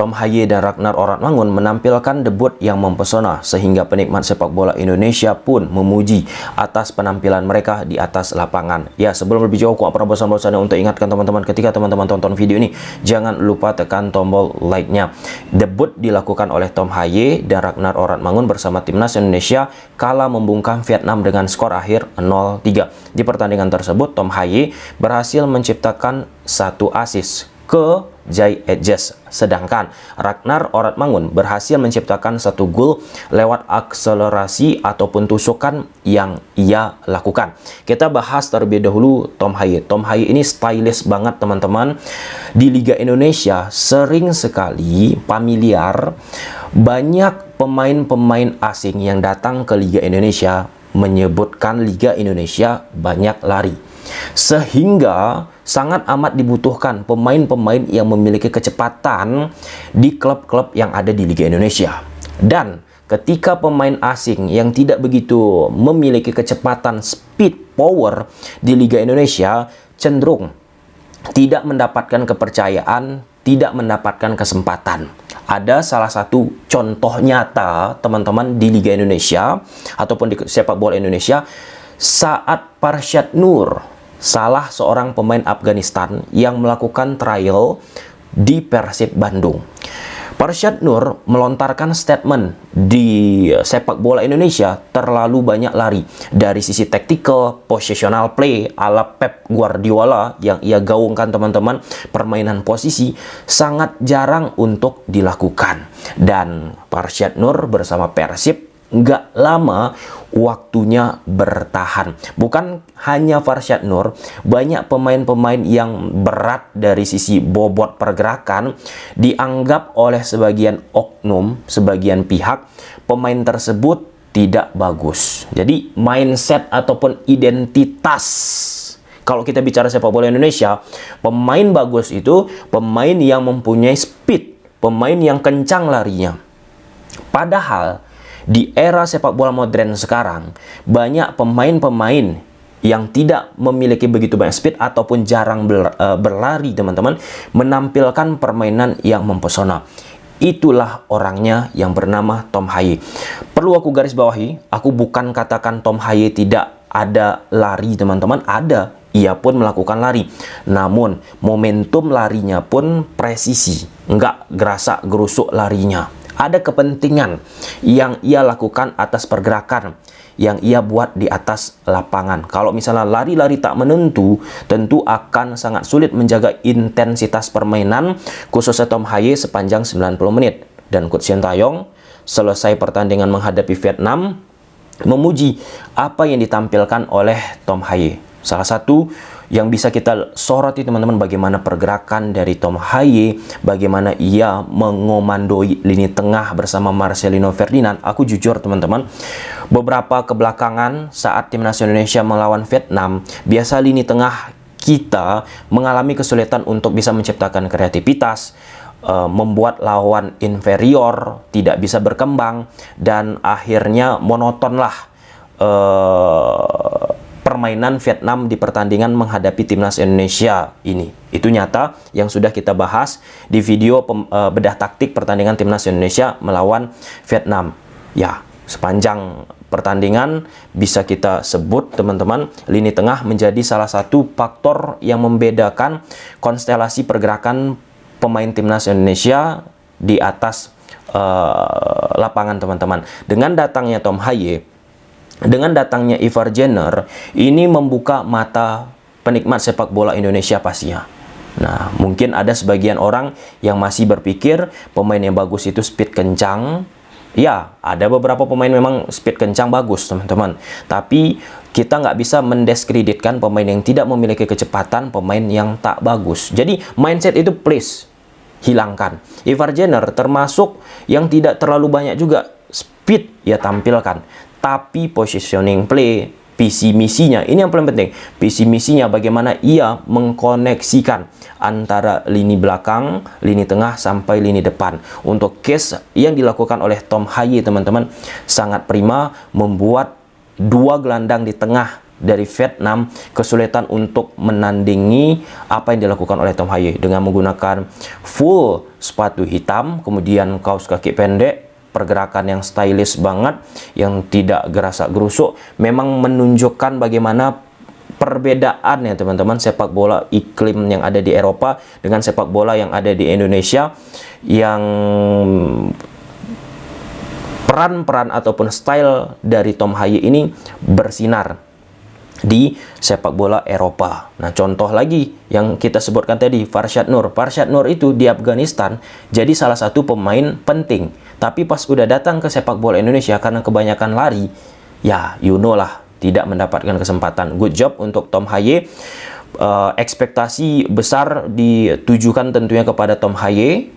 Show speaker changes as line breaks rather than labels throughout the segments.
Tom Haye dan Ragnar Oratmangun menampilkan debut yang mempesona sehingga penikmat sepak bola Indonesia pun memuji atas penampilan mereka di atas lapangan. Ya, sebelum lebih jauh, aku pernah bosan-bosannya untuk ingatkan teman-teman, ketika teman-teman tonton video ini, jangan lupa tekan tombol like-nya. Debut dilakukan oleh Tom Haye dan Ragnar Oratmangun bersama timnas Indonesia kala membungkam Vietnam dengan skor akhir 0-3. Di pertandingan tersebut, Tom Haye berhasil menciptakan satu assist ke Jai Edges, sedangkan Ragnar Oratmangun berhasil menciptakan satu gol lewat akselerasi ataupun tusukan yang ia lakukan. Kita bahas terlebih dahulu Tom Haye. Tom Haye ini stylish banget teman-teman. Di Liga Indonesia sering sekali familiar, banyak pemain-pemain asing yang datang ke Liga Indonesia menyebutkan Liga Indonesia banyak lari, sehingga sangat amat dibutuhkan pemain-pemain yang memiliki kecepatan di klub-klub yang ada di Liga Indonesia. Dan ketika pemain asing yang tidak begitu memiliki kecepatan, speed, power di Liga Indonesia cenderung tidak mendapatkan kepercayaan, tidak mendapatkan kesempatan. Ada salah satu contoh nyata teman-teman di Liga Indonesia ataupun di sepak bola Indonesia saat Farshad Nur, salah seorang pemain Afghanistan yang melakukan trial di Persib Bandung. Farshad Nur melontarkan statement di sepak bola Indonesia terlalu banyak lari. Dari sisi tactical, positional play ala Pep Guardiola yang ia gaungkan teman-teman, permainan posisi sangat jarang untuk dilakukan. Dan Farshad Nur bersama Persib nggak lama waktunya bertahan. Bukan hanya Farshad Nur, banyak pemain-pemain yang berat dari sisi bobot pergerakan dianggap oleh sebagian oknum, sebagian pihak, pemain tersebut tidak bagus. Jadi mindset ataupun identitas, kalau kita bicara sepak bola Indonesia, pemain bagus itu pemain yang mempunyai speed, pemain yang kencang larinya. Padahal di era sepak bola modern sekarang, banyak pemain-pemain yang tidak memiliki begitu banyak speed ataupun jarang berlari teman-teman, menampilkan permainan yang mempesona. Itulah orangnya yang bernama Tom Haye. Perlu aku garis bawahi, aku bukan katakan Tom Haye tidak ada lari teman-teman, ada. Ia pun melakukan lari, namun momentum larinya pun presisi, nggak gerasa gerusuk larinya. Ada kepentingan yang ia lakukan atas pergerakan yang ia buat di atas lapangan. Kalau misalnya lari-lari tak menentu, tentu akan sangat sulit menjaga intensitas permainan, khususnya Tom Haye sepanjang 90 menit. Dan Coach Sintayong selesai pertandingan menghadapi Vietnam memuji apa yang ditampilkan oleh Tom Haye. Salah satu yang bisa kita soroti teman-teman, bagaimana pergerakan dari Tom Haye, bagaimana ia mengomandoi lini tengah bersama Marcelino Ferdinand. Aku jujur teman-teman, beberapa kebelakangan saat timnas Indonesia melawan Vietnam, biasa lini tengah kita mengalami kesulitan untuk bisa menciptakan kreativitas, membuat lawan inferior tidak bisa berkembang, dan akhirnya monotonlah permainan Vietnam di pertandingan menghadapi timnas Indonesia ini. Itu nyata yang sudah kita bahas di video bedah taktik pertandingan timnas Indonesia melawan Vietnam. Ya, sepanjang pertandingan bisa kita sebut teman-teman, lini tengah menjadi salah satu faktor yang membedakan konstelasi pergerakan pemain timnas Indonesia di atas lapangan teman-teman. Dengan datangnya Tom Haye, dengan datangnya Ivar Jenner, ini membuka mata penikmat sepak bola Indonesia pastinya. Nah, mungkin ada sebagian orang yang masih berpikir pemain yang bagus itu speed kencang. Ya, ada beberapa pemain memang speed kencang bagus teman-teman. Tapi kita nggak bisa mendiskreditkan pemain yang tidak memiliki kecepatan, pemain yang tak bagus. Jadi mindset itu please hilangkan. Ivar Jenner termasuk yang tidak terlalu banyak juga speed ia tampilkan, tapi positioning play, visi misinya, ini yang paling penting. Visi misinya bagaimana ia mengkoneksikan antara lini belakang, lini tengah, sampai lini depan. Untuk case yang dilakukan oleh Tom Haye teman-teman, sangat prima, membuat dua gelandang di tengah dari Vietnam kesulitan untuk menandingi apa yang dilakukan oleh Tom Haye dengan menggunakan full sepatu hitam, kemudian kaos kaki pendek, pergerakan yang stylish banget, yang tidak gerasak gerusuk, memang menunjukkan bagaimana perbedaan ya teman-teman sepak bola iklim yang ada di Eropa dengan sepak bola yang ada di Indonesia, yang peran-peran ataupun style dari Tom Haye ini bersinar di sepak bola Eropa. Nah, contoh lagi yang kita sebutkan tadi, Farshad Nur. Farshad Nur itu di Afghanistan jadi salah satu pemain penting. Tapi pas udah datang ke sepak bola Indonesia karena kebanyakan lari, ya you know lah, tidak mendapatkan kesempatan. Good job untuk Tom Haye. Ekspektasi besar ditujukan tentunya kepada Tom Haye,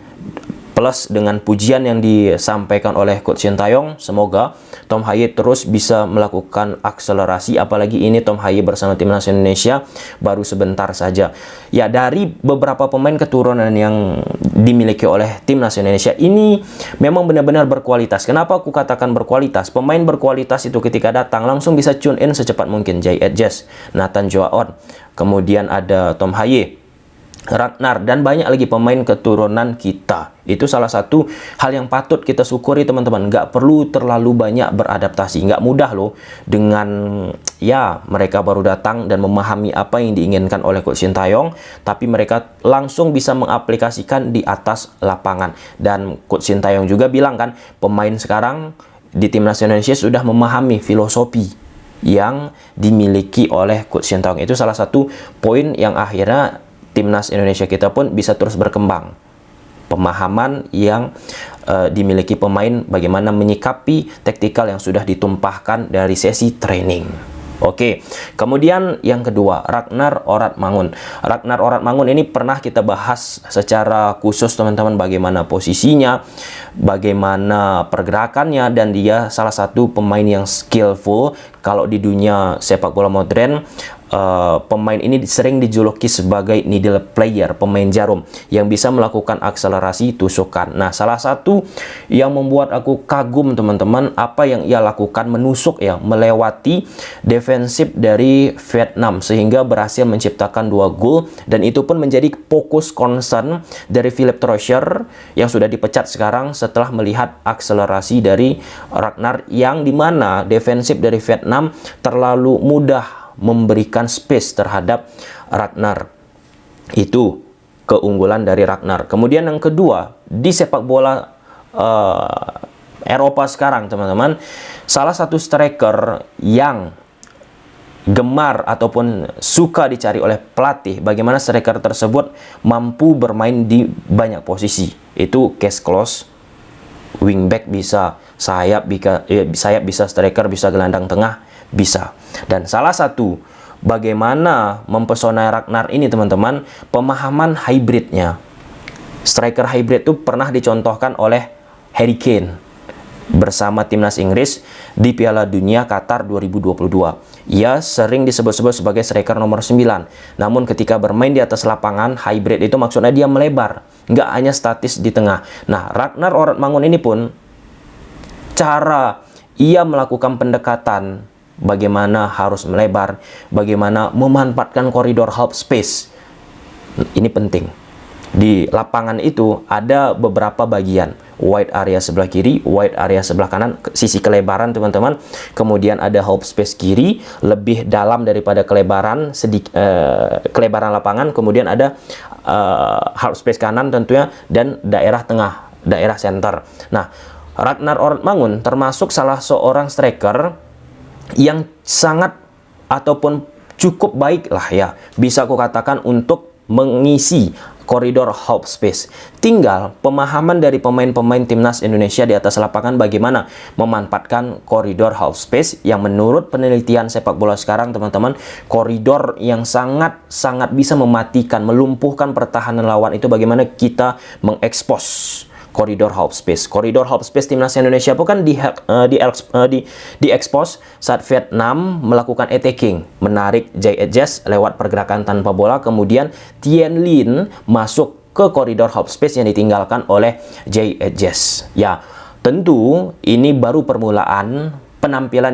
plus dengan pujian yang disampaikan oleh Coach Sintayong, semoga Tom Haye terus bisa melakukan akselerasi, apalagi ini Tom Haye bersama timnas Indonesia baru sebentar saja. Ya, dari beberapa pemain keturunan yang dimiliki oleh timnas Indonesia ini memang benar-benar berkualitas. Kenapa aku katakan berkualitas? Pemain berkualitas itu ketika datang langsung bisa tune in secepat mungkin. Jay Edges, Nathan Joaon, kemudian ada Tom Haye, Ragnar, dan banyak lagi pemain keturunan kita. Itu salah satu hal yang patut kita syukuri teman-teman. Nggak perlu terlalu banyak beradaptasi. Nggak mudah loh dengan ya mereka baru datang dan memahami apa yang diinginkan oleh Coach Sintayong, tapi mereka langsung bisa mengaplikasikan di atas lapangan. Dan Coach Sintayong juga bilang kan, pemain sekarang di timnas Indonesia sudah memahami filosofi yang dimiliki oleh Coach Sintayong. Itu salah satu poin yang akhirnya timnas Indonesia kita pun bisa terus berkembang. Pemahaman yang dimiliki pemain bagaimana menyikapi taktikal yang sudah ditumpahkan dari sesi training. Oke, kemudian yang kedua, Ragnar Oratmangun. Ragnar Oratmangun ini pernah kita bahas secara khusus teman-teman, bagaimana posisinya, bagaimana pergerakannya, dan dia salah satu pemain yang skillful. Kalau di dunia sepak bola modern, pemain ini sering dijuluki sebagai needle player, pemain jarum yang bisa melakukan akselerasi tusukan. Nah, salah satu yang membuat aku kagum teman-teman, apa yang ia lakukan, menusuk ya, melewati defensif dari Vietnam sehingga berhasil menciptakan 2 gol, dan itu pun menjadi fokus concern dari Philipp Troscher yang sudah dipecat sekarang setelah melihat akselerasi dari Ragnar, yang dimana defensif dari Vietnam terlalu mudah memberikan space terhadap Ragnar. Itu keunggulan dari Ragnar. Kemudian yang kedua, di sepak bola Eropa sekarang teman-teman, salah satu striker yang gemar ataupun suka dicari oleh pelatih, bagaimana striker tersebut mampu bermain di banyak posisi. Itu case close, wingback bisa, sayap bisa, striker bisa, gelandang tengah bisa. Dan salah satu bagaimana mempesona Ragnar ini teman-teman, pemahaman hybridnya. Striker hybrid itu pernah dicontohkan oleh Harry Kane bersama timnas Inggris di Piala Dunia Qatar 2022. Ia sering disebut-sebut sebagai striker nomor 9. Namun ketika bermain di atas lapangan, hybrid itu maksudnya dia melebar, nggak hanya statis di tengah. Nah, Ragnar Oratmangun ini pun cara ia melakukan pendekatan, bagaimana harus melebar, bagaimana memanfaatkan koridor half space. Ini penting. Di lapangan itu ada beberapa bagian, wide area sebelah kiri, wide area sebelah kanan, sisi kelebaran teman-teman. Kemudian ada half space kiri, lebih dalam daripada kelebaran kelebaran lapangan. Kemudian ada half space kanan tentunya, dan daerah tengah, daerah center. Nah, Ragnar Oratmangun termasuk salah seorang striker yang sangat ataupun cukup baik lah ya, bisa aku katakan, untuk mengisi koridor half space. Tinggal pemahaman dari pemain-pemain timnas Indonesia di atas lapangan bagaimana memanfaatkan koridor half space, yang menurut penelitian sepak bola sekarang teman-teman, koridor yang sangat-sangat bisa mematikan, melumpuhkan pertahanan lawan. Itu bagaimana kita mengekspos koridor half space. Koridor half space timnas Indonesia bukan diekspos saat Vietnam melakukan attacking, menarik Jay Edges lewat pergerakan tanpa bola, kemudian Tien Lin masuk ke koridor half space yang ditinggalkan oleh Jay Edges. Ya, tentu ini baru permulaan penampilan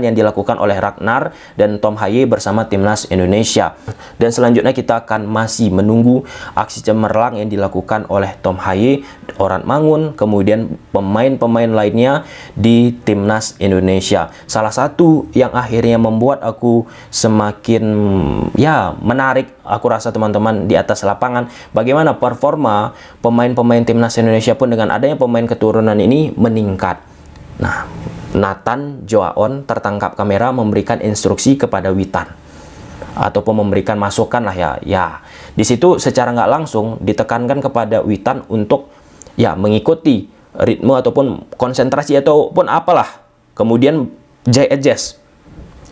yang dilakukan oleh Ragnar dan Tom Haye bersama timnas Indonesia. Dan selanjutnya kita akan masih menunggu aksi cemerlang yang dilakukan oleh Tom Haye, Orat Mangun, kemudian pemain-pemain lainnya di timnas Indonesia. Salah satu yang akhirnya membuat aku semakin menarik, aku rasa teman-teman, di atas lapangan, bagaimana performa pemain-pemain timnas Indonesia pun dengan adanya pemain keturunan ini meningkat. Nah, Nathan Joaon tertangkap kamera memberikan instruksi kepada Witan, ataupun memberikan masukan lah ya. Di situ secara nggak langsung ditekankan kepada Witan untuk mengikuti ritme ataupun konsentrasi ataupun apalah. Kemudian Jay Ejes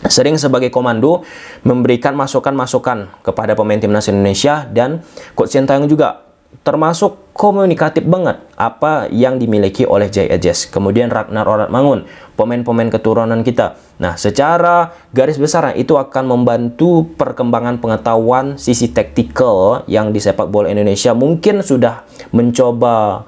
sering sebagai komando memberikan masukan-masukan kepada pemain timnas Indonesia, dan Coach Sintayong juga termasuk komunikatif banget apa yang dimiliki oleh Jay Ejes. Kemudian Ragnar Orat Mangun, pemain-pemain keturunan kita. Nah, secara garis besar itu akan membantu perkembangan pengetahuan sisi taktikal yang di sepak bola Indonesia mungkin sudah mencoba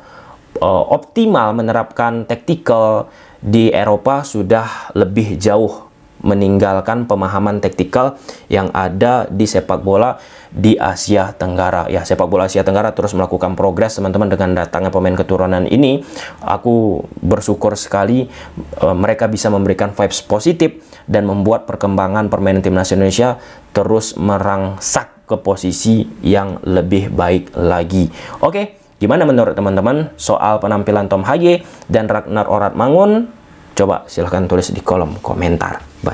optimal menerapkan taktikal di Eropa, sudah lebih jauh meninggalkan pemahaman taktikal yang ada di sepak bola di Asia Tenggara. Ya, sepak bola Asia Tenggara terus melakukan progres teman-teman dengan datangnya pemain keturunan ini. Aku bersyukur sekali mereka bisa memberikan vibes positif dan membuat perkembangan permainan timnas Indonesia terus merangsak ke posisi yang lebih baik lagi. Oke, gimana menurut teman-teman soal penampilan Tom Haye dan Ragnar Orat Mangun? Coba silahkan tulis di kolom komentar. Bye.